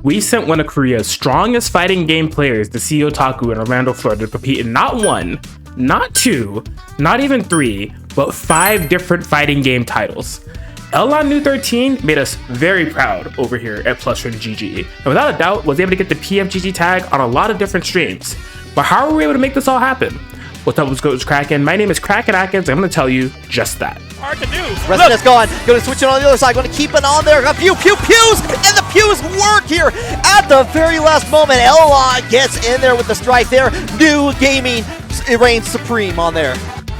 we sent one of Korea's strongest fighting game players to CEOTaku in Orlando, Florida to compete in not 1, not 2, not even 3, but 5 different fighting game titles. LLon New 13 made us very proud over here at PlusFramesGG, and without a doubt was able to get the PFGG tag on a lot of different streams. But how were we able to make this all happen? What's up, what's Kraken? My name is CrackinAtkins, and I'm going to tell you just that. Hard to do. Resident's gone. Going to switch it on the other side. Going to keep it on there. A pew, pews, and the pews work here at the very last moment. LLon gets in there with the strike there. New Gaming reigns supreme on there.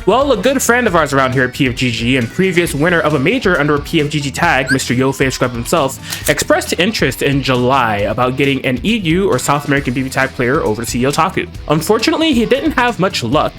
Well, a good friend of ours around here at PFGG and previous winner of a major under a PFGG tag, Mr. YoFaveScrub himself, expressed interest in July about getting an EU or South American BB tag player over to CEOTaku. Unfortunately, he didn't have much luck,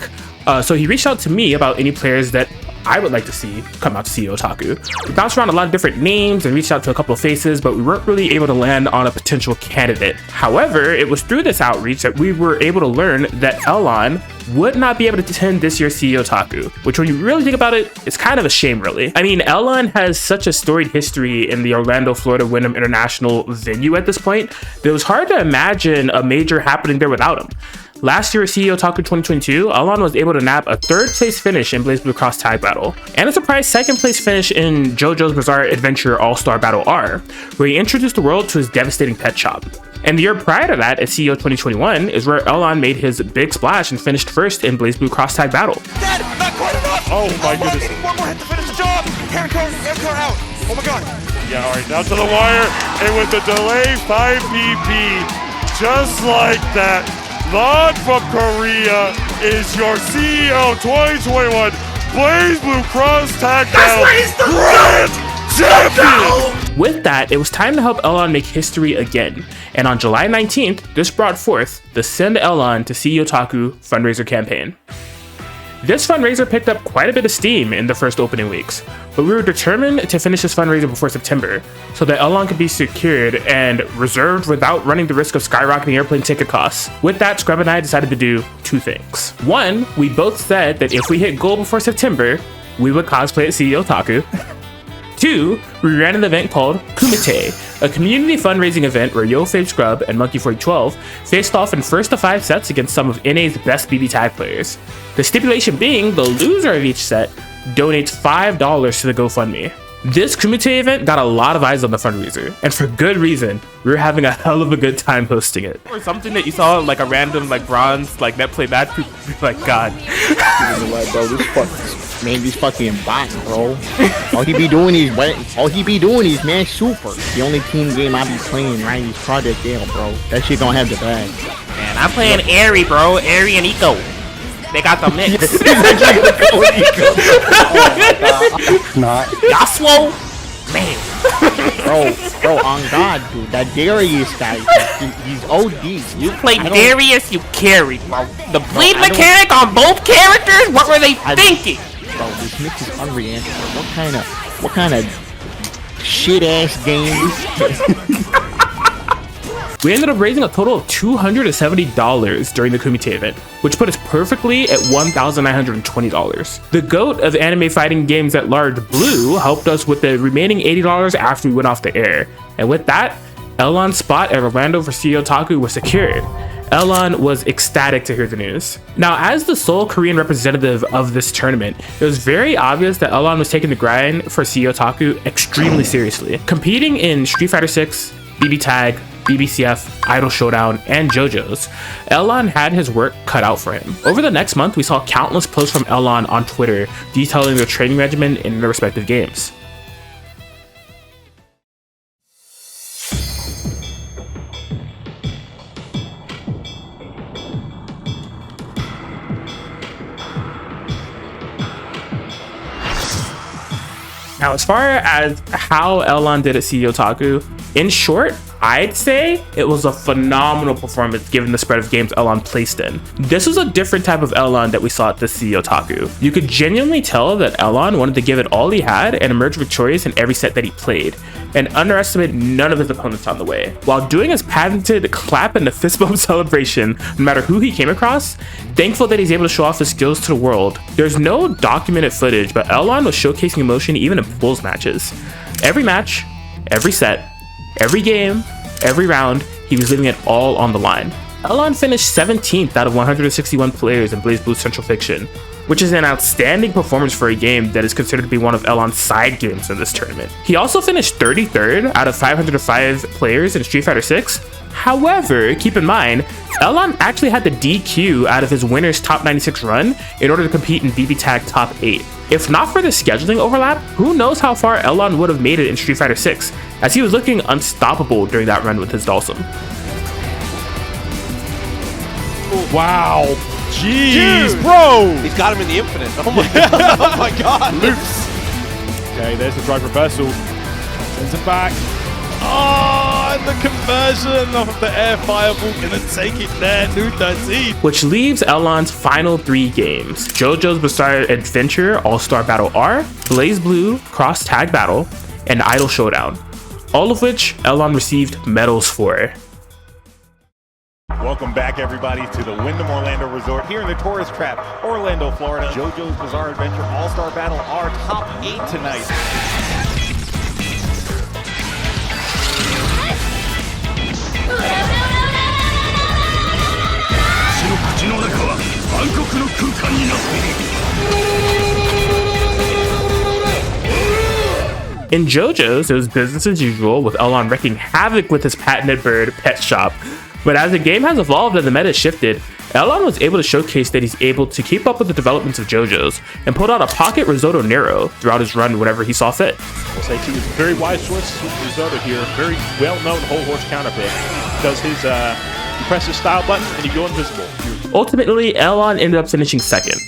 so he reached out to me about any players that I would like to see come out to CEOTaku. We bounced around a lot of different names and reached out to a couple of faces, but we weren't really able to land on a potential candidate. However, it was through this outreach that we were able to learn that LLon would not be able to attend this year's CEOTaku, which when you really think about it, it's kind of a shame, really. I mean, LLon has such a storied history in the Orlando, Florida Wyndham International venue at this point that it was hard to imagine a major happening there without him. Last year at CEOTaku 2022, LLon was able to nab a 3rd place finish in BlazBlue Cross Tag Battle, and a surprise 2nd place finish in JoJo's Bizarre Adventure All-Star Battle R, where he introduced the world to his devastating pet shop. And the year prior to that, at CEO 2021, is where LLon made his big splash and finished 1st in BlazBlue Cross Tag Battle. Dead! Not quite enough! Oh my goodness. One more hit to finish the job! Air car out! Oh my god! Yeah, alright, down to the wire, and with the delay 5 PP, just like that, LLon from Korea is your CEO 2021 BlazBlue Cross Tag Battle Grand Champion! With that, it was time to help LLon make history again, and on July 19th, this brought forth the Send LLon to CEOTaku fundraiser campaign. This fundraiser picked up quite a bit of steam in the first opening weeks, but we were determined to finish this fundraiser before September, so that LLon could be secured and reserved without running the risk of skyrocketing airplane ticket costs. With that, Scrub and I decided to do 2 things. One, we both said that if we hit goal before September, we would cosplay at CEOTaku. 2, we ran an event called Kumite, a community fundraising event where YoFaveScrub and Monkey4012 faced off in 1st to 5 sets against some of NA's best BB tag players. The stipulation being the loser of each set donates $5 to the GoFundMe. This Kumite event got a lot of eyes on the fundraiser, and for good reason. We were having a hell of a good time hosting it. Or something that you saw like a random like bronze like net play match, people would be like, God. Bro, these fucking bots, bro. All he be doing is man super. The only team game I be playing right is Project Gale, bro. That shit don't have the bag. Man, I'm playing Airy, bro. Airy and Eco. They got the mix. Not. Yasuo? Man. Bro, on God, dude. That Darius guy, he's OD. You play Darius, you carry, bro. The bleed mechanic on both characters? What were they thinking? Bro, this mix is unreal. What kind of shit ass game? We ended up raising a total of $270 during the Kumite event, which put us perfectly at $1,920. The GOAT of anime fighting games at large, Blue, helped us with the remaining $80 after we went off the air. And with that, LLon's spot at Orlando for CEOTaku was secured. LLon was ecstatic to hear the news. Now, as the sole Korean representative of this tournament, it was very obvious that LLon was taking the grind for CEOTaku extremely seriously. Competing in Street Fighter 6, BB Tag, BBCF, Idol Showdown, and JoJo's, LLon had his work cut out for him. Over the next month, we saw countless posts from LLon on Twitter detailing their training regimen in their respective games. Now, as far as how LLon did at CEOTaku, in short, I'd say it was a phenomenal performance given the spread of games LLon placed in. This was a different type of LLon that we saw at the CEOTaku. You could genuinely tell that LLon wanted to give it all he had and emerge victorious in every set that he played, and underestimate none of his opponents on the way. While doing his patented clap and the fist bump celebration, no matter who he came across, thankful that he's able to show off his skills to the world. There's no documented footage, but LLon was showcasing emotion even in pools matches. Every match, every set, every game, Every round, he was leaving it all on the line. LLon finished 17th out of 161 players in BlazBlue's Central Fiction, which is an outstanding performance for a game that is considered to be one of LLon's side games in this tournament. He also finished 33rd out of 505 players in Street Fighter 6. However, keep in mind, LLon actually had the DQ out of his winner's top 96 run in order to compete in BB Tag top 8. If not for the scheduling overlap, who knows how far LLon would have made it in Street Fighter 6, as he was looking unstoppable during that run with his Dhalsim. Wow. Jeez, bro! He's got him in the infinite. Oh my god. Oh my god. Loops. Okay, there's the drive reversal. Sends it back. Oh, and the conversion of the air fireball. Gonna take it there, 213. Which leaves LLon's final 3 games: JoJo's Bizarre Adventure All-Star Battle R, BlazBlue Cross Tag Battle, and Idol Showdown, all of which LLon received medals for. Welcome back, everybody, to the Wyndham Orlando Resort here in the Tourist Trap, Orlando, Florida. JoJo's Bizarre Adventure All-Star Battle R top 8 tonight. In JoJo's, it was business as usual, with LLon wreaking havoc with his patented bird Pet Shop. But as the game has evolved and the meta shifted, LLon was able to showcase that he's able to keep up with the developments of JoJo's and pulled out a pocket Risotto Nero throughout his run whenever he saw fit. We'll say he was a very wise choice with Risotto here. Very well-known whole horse counter pick. Does his, you press his style button and you go invisible. Ultimately, LLon ended up finishing second,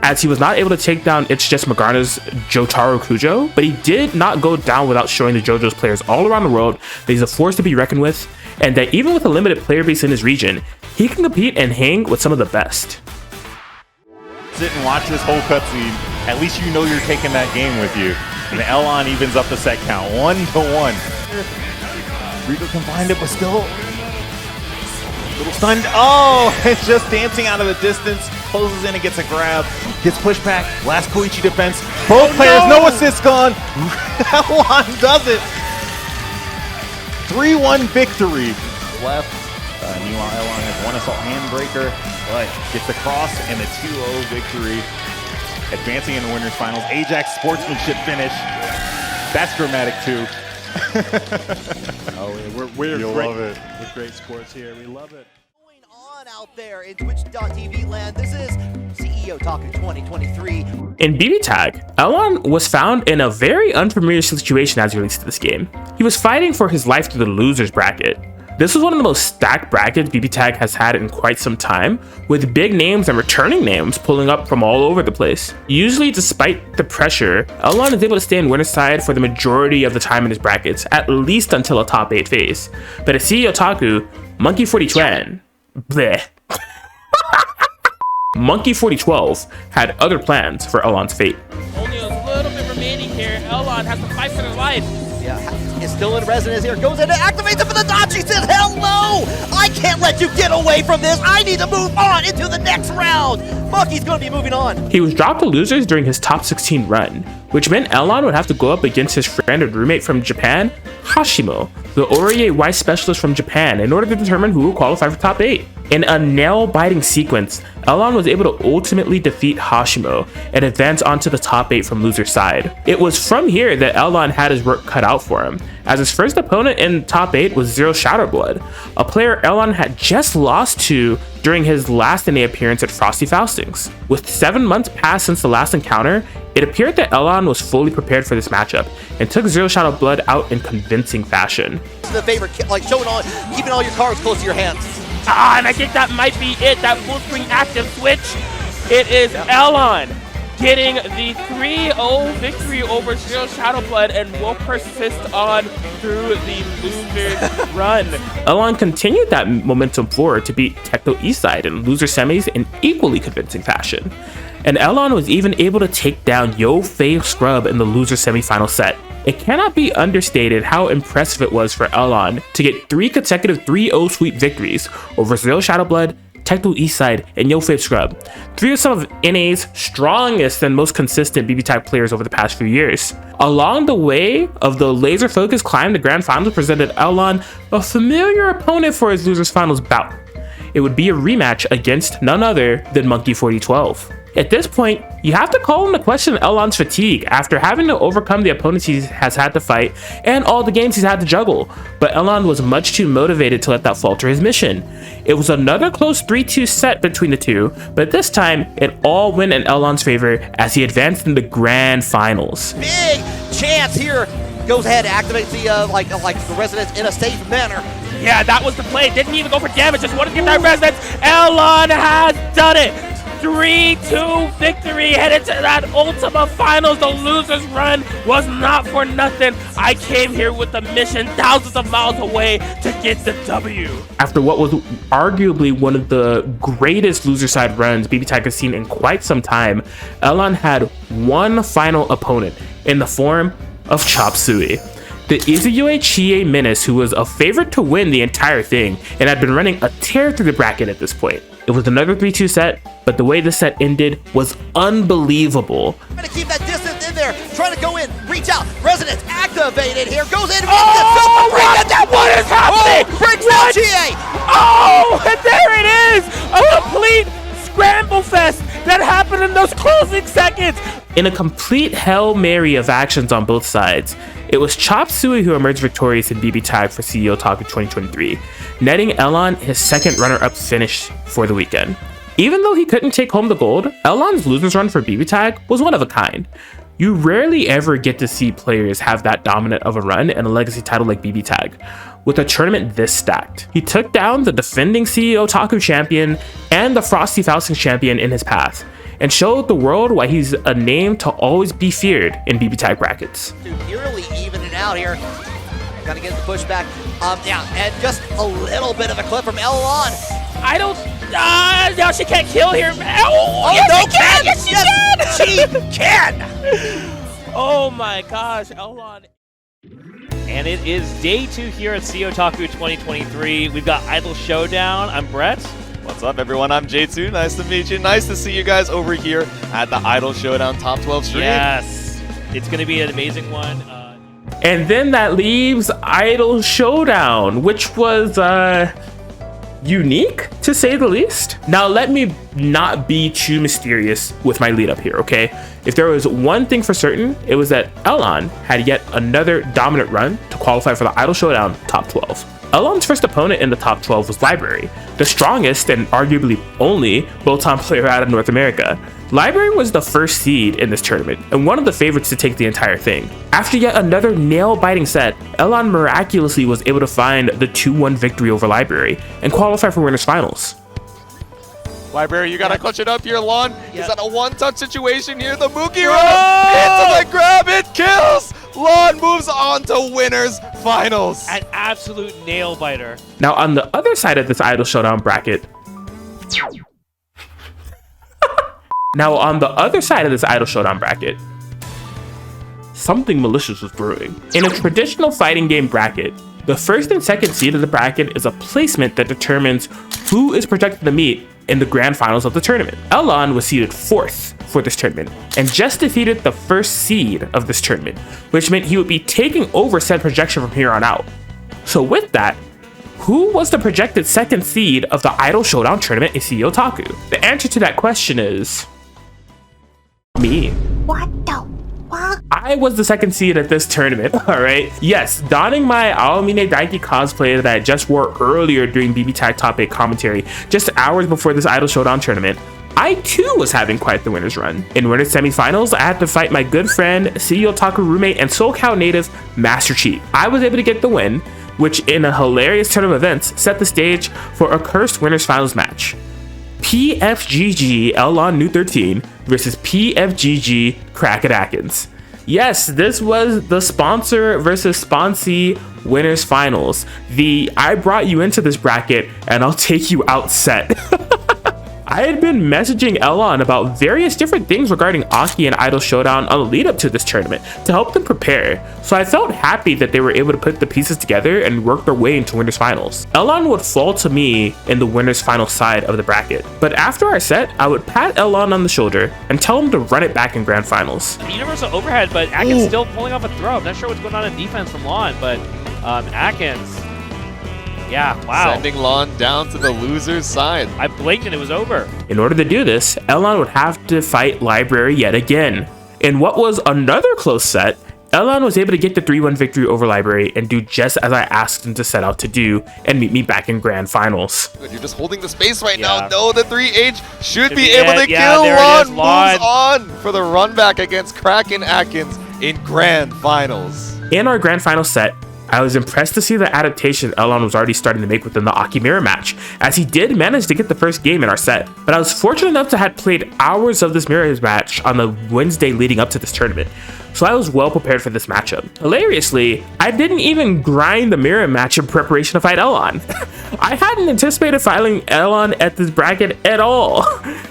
as he was not able to take down It's Just Morgana's Jotaro Kujo, but he did not go down without showing the JoJo's players all around the world that he's a force to be reckoned with, and that even with a limited player base in his region, he can compete and hang with some of the best. Sit and watch this whole cutscene. At least you know you're taking that game with you. And LLon evens up the set count 1-1. Rico can find it, but still a little stunned. Oh, it's just dancing out of the distance. Closes in and gets a grab. Gets pushed back. Last Koichi defense. Both players, no assist gone. LLon does it. 3-1 victory. Left. Meanwhile, LLon has one assault handbreaker, but gets the cross and the 2-0 victory. Advancing in the winners finals. Ajax sportsmanship finish. That's dramatic too. Oh, yeah, we're You'll great. love it. We're great sports here. We love it. Going on out there in Twitch.tv land, this is CEOTaku 2023. In BB Tag, LLon was found in a very unfamiliar situation as he released this game. He was fighting for his life through the losers bracket. This was one of the most stacked brackets BB Tag has had in quite some time, with big names and returning names pulling up from all over the place. Usually, despite the pressure, LLon is able to stay in winner's side for the majority of the time in his brackets, at least until a top 8 phase. But at CEOTaku, Monkey 4012, bleh. Monkey 4012 had other plans for LLon's fate. Only a little bit remaining here. LLon has to fight for their life. Yeah, is still in resonance here. Goes in and activates it for the dodge. He says, hello! I can't let you get away from this. I need to move on into the next round. Monkey's going to be moving on. He was dropped to losers during his top 16 run, which meant LLon would have to go up against his friend and roommate from Japan, Hashimo, the Orie Weiss specialist from Japan, in order to determine who will qualify for top 8. In a nail-biting sequence, LLon was able to ultimately defeat Hashimo and advance onto the top 8 from loser side. It was from here that LLon had his work cut out for him, as his first opponent in top 8 was Zero Shadowblood, a player LLon had just lost to during his last NA appearance at Frosty Faustings. With 7 months passed since the last encounter, it appeared that LLon was fully prepared for this matchup and took Zero Shadowblood out in convincing fashion. The favorite, like showing on, keeping all your cards close to your hands. Ah, and I think that might be it. That full screen active switch. It is LLon getting the 3-0 victory over Zero Shadowblood and will persist on through the losers run. LLon continued that momentum forward to beat Tecto Eastside in loser semis in equally convincing fashion. And LLon was even able to take down Yo Fei Scrub in the loser semifinal set. It cannot be understated how impressive it was for LLon to get 3 consecutive 3-0 sweep victories over Zero Shadowblood, Technical Eastside, and YoFave Scrub. 3 of some of NA's strongest and most consistent BB Tag players over the past few years. Along the way of the laser-focused climb to Grand Finals presented LLon a familiar opponent for his Losers Finals bout. It would be a rematch against none other than Monkey 4012. At this point, you have to call into question LLon's fatigue after having to overcome the opponents he has had to fight and all the games he's had to juggle, but LLon was much too motivated to let that falter his mission. It was another close 3-2 set between the two, but this time it all went in LLon's favor as he advanced in the Grand Finals. Big chance here. Goes ahead, activates the like the resonance in a safe manner. Yeah, that was the play. Didn't even go for damage. Just wanted to get that resonance. LLon has done it. 3-2 victory headed to that Ultima Finals. The losers run was not for nothing. I came here with a mission thousands of miles away to get the W. After what was arguably one of the greatest loser side runs BB Tag has seen in quite some time, LLon had one final opponent in the form of Chop Suey. The Izuyue Chie Menace, who was a favorite to win the entire thing and had been running a tear through the bracket at this point. It was another 3-2 set, but the way the set ended was unbelievable. Trying to keep that distance in there, trying to go in, reach out, resonance activated here, goes in, What is happening? Breaks down Chie! Oh, and there it is! A complete scramble fest that happened in those closing seconds. In a complete Hail Mary of actions on both sides, it was Chop Suey who emerged victorious in BB Tag for CEOTaku 2023, netting LLon his second runner-up finish for the weekend. Even though he couldn't take home the gold, LLon's losers run for BB Tag was one of a kind. You rarely ever get to see players have that dominant of a run in a legacy title like BB Tag. With a tournament this stacked, he took down the defending CEOTaku champion and the Frosty Fausting champion in his path, and showed the world why he's a name to always be feared in BB Tag brackets. Dude, eerily evening out here. Gotta get the pushback. Yeah, and just a little bit of a clip from LLon. I don't. No, she can't kill here. Oh, Oh, yes, no, she can. Yes, she can. She can! Oh my gosh, LLon. And it is day 2 here at CEOTaku 2023. We've got Idol Showdown. I'm Brett. What's up, everyone? I'm J2. Nice to meet you. Nice to see you guys over here at the Idol Showdown Top 12 stream. Yes, it's going to be an amazing one. And then that leaves Idol Showdown, which was unique to say the least. Now let me not be too mysterious with my lead up here, okay? If there was one thing for certain, it was that LLon had yet another dominant run to qualify for the Idol Showdown Top 12. LLon's first opponent in the top 12 was Library, the strongest and arguably only Botan player out of North America. Library was the first seed in this tournament and one of the favorites to take the entire thing. After yet another nail-biting set, LLon miraculously was able to find the 2-1 victory over Library and qualify for Winners Finals. Library, you gotta clutch it up here, Lon. Is that a one-touch situation here? The Mookie Road into the grab, it kills! Lon moves on to Winners Finals. An absolute nail biter. Now on the other side of this Idol Showdown bracket, something malicious was brewing. In a traditional fighting game bracket, the first and second seed of the bracket is a placement that determines who is projected to meet in the grand finals of the tournament. LLon was seeded 4th for this tournament and just defeated the first seed of this tournament, which meant he would be taking over said projection from here on out. So with that, who was the projected second seed of the Idol Showdown tournament in CEOTaku? The answer to that question is me. What the fuck? I was the second seed at this tournament, alright? Yes, donning my Aomine Daiki cosplay that I just wore earlier during BB Tag Top 8 commentary, just hours before this Idol Showdown tournament, I too was having quite the winner's run. In winners semifinals, I had to fight my good friend, CEOTaku roommate, and SoCal native, Master Chief. I was able to get the win, which in a hilarious turn of events set the stage for a cursed winners finals match. PFGG LLon New 13 versus PFGG CrackinAtkins. Yes, this was the sponsor versus sponsee winners finals. The I brought you into this bracket and I'll take you out set. I had been messaging LLon about various different things regarding Aki and Idol Showdown on the lead up to this tournament to help them prepare, so I felt happy that they were able to put the pieces together and work their way into winners finals. LLon would fall to me in the winners final side of the bracket, but after our set, I would pat LLon on the shoulder and tell him to run it back in grand finals. Universal overhead, but Atkins still pulling off a throw. I'm not sure what's going on in defense from Lon, but Atkins, yeah, wow. Sending Lon down to the loser's side. I blinked and it was over. In order to do this, LLon would have to fight Library yet again. In what was another close set, LLon was able to get the 3-1 victory over Library and do just as I asked him to set out to do and meet me back in grand finals. You're just holding the space right now. No, the 3H should be it. able to Yeah, kill there it Lon. is, Lon. Moves on for the run back against CrackinAtkins in grand finals. In our grand final set, I was impressed to see the adaptation LLon was already starting to make within the Aki mirror match, as he did manage to get the first game in our set. But I was fortunate enough to have played hours of this mirror match on the Wednesday leading up to this tournament, so I was well prepared for this matchup. Hilariously, I didn't even grind the mirror match in preparation to fight LLon. I hadn't anticipated fighting LLon at this bracket at all.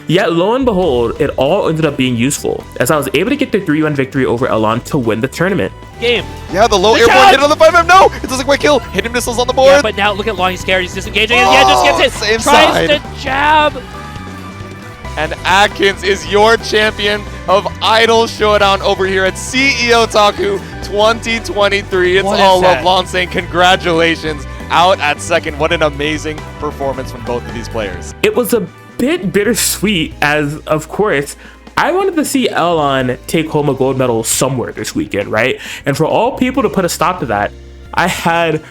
Yet lo and behold, it all ended up being useful, as I was able to get the 3-1 victory over LLon to win the tournament. Game. Yeah, the low airborne hit on the 5M. No, it doesn't quite kill. Hidden missiles on the board. Yeah, but now look at Lon. He's scared. He's disengaging. And yeah, just gets it. Same Tries side. to jab. And Atkins is your champion of Idol Showdown over here at CEOTaku 2023. It's all love. Lon saying congratulations out at second. What an amazing performance from both of these players. It was a bit bittersweet, as of course, I wanted to see LLon take home a gold medal somewhere this weekend, right? And for all people to put a stop to that, I had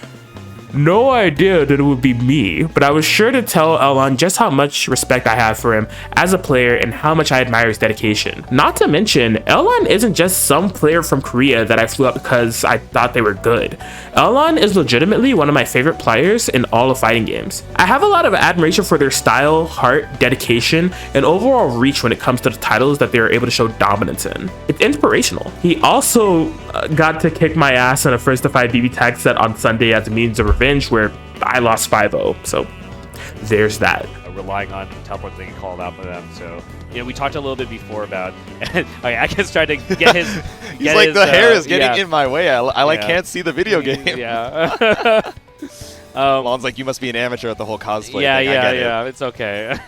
no idea that it would be me, but I was sure to tell LLon just how much respect I have for him as a player and how much I admire his dedication. Not to mention, LLon isn't just some player from Korea that I flew up because I thought they were good. LLon is legitimately one of my favorite players in all of fighting games. I have a lot of admiration for their style, heart, dedication, and overall reach when it comes to the titles that they are able to show dominance in. It's inspirational. He also got to kick my ass in a first to 5 BB tag set on Sunday as a means of revenge, where I lost 5-0, so there's that. Relying on teleport thing called out for them, so we talked a little bit before about, and I guess tried to get his. He's like, the hair is getting in my way. I can't see the video game. Yeah. Lon's like, you must be an amateur at the whole cosplay thing. Yeah. It's okay.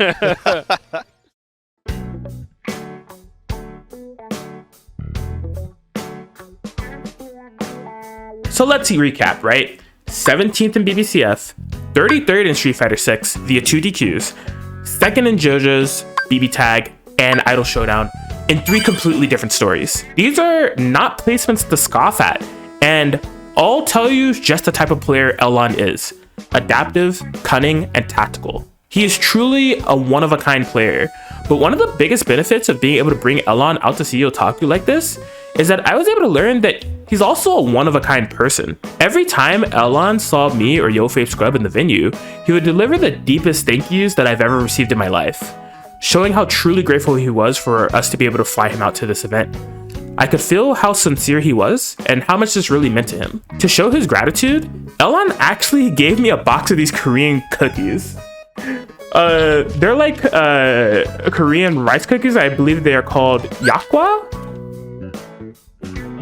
So let's recap, right? 17th in BBCF, 33rd in Street Fighter 6 via 2 DQs, 2nd in JoJo's, BB Tag, and Idol Showdown in 3 completely different stories. These are not placements to scoff at, and all tell you just the type of player LLon is: adaptive, cunning, and tactical. He is truly a one-of-a-kind player, but one of the biggest benefits of being able to bring LLon out to CEOTaku like this is that I was able to learn that he's also a one-of-a-kind person. Every time LLon saw me or YoFabeScrub in the venue, he would deliver the deepest thank yous that I've ever received in my life, showing how truly grateful he was for us to be able to fly him out to this event. I could feel how sincere he was and how much this really meant to him. To show his gratitude, LLon actually gave me a box of these Korean cookies. They're like Korean rice cookies. I believe they are called yakwa.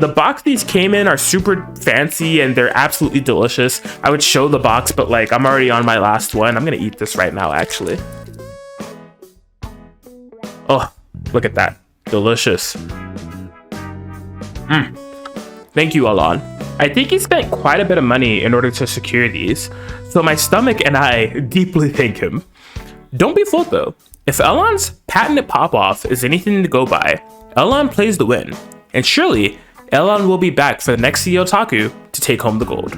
The box these came in are super fancy and they're absolutely delicious. I would show the box, but like I'm already on my last one. I'm gonna eat this right now, actually. Oh, look at that. Delicious. Thank you, LLon. I think he spent quite a bit of money in order to secure these, so my stomach and I deeply thank him. Don't be fooled though. If LLon's patented pop-off is anything to go by, LLon plays the win. And surely, LLon will be back for the next CEOTaku to take home the gold.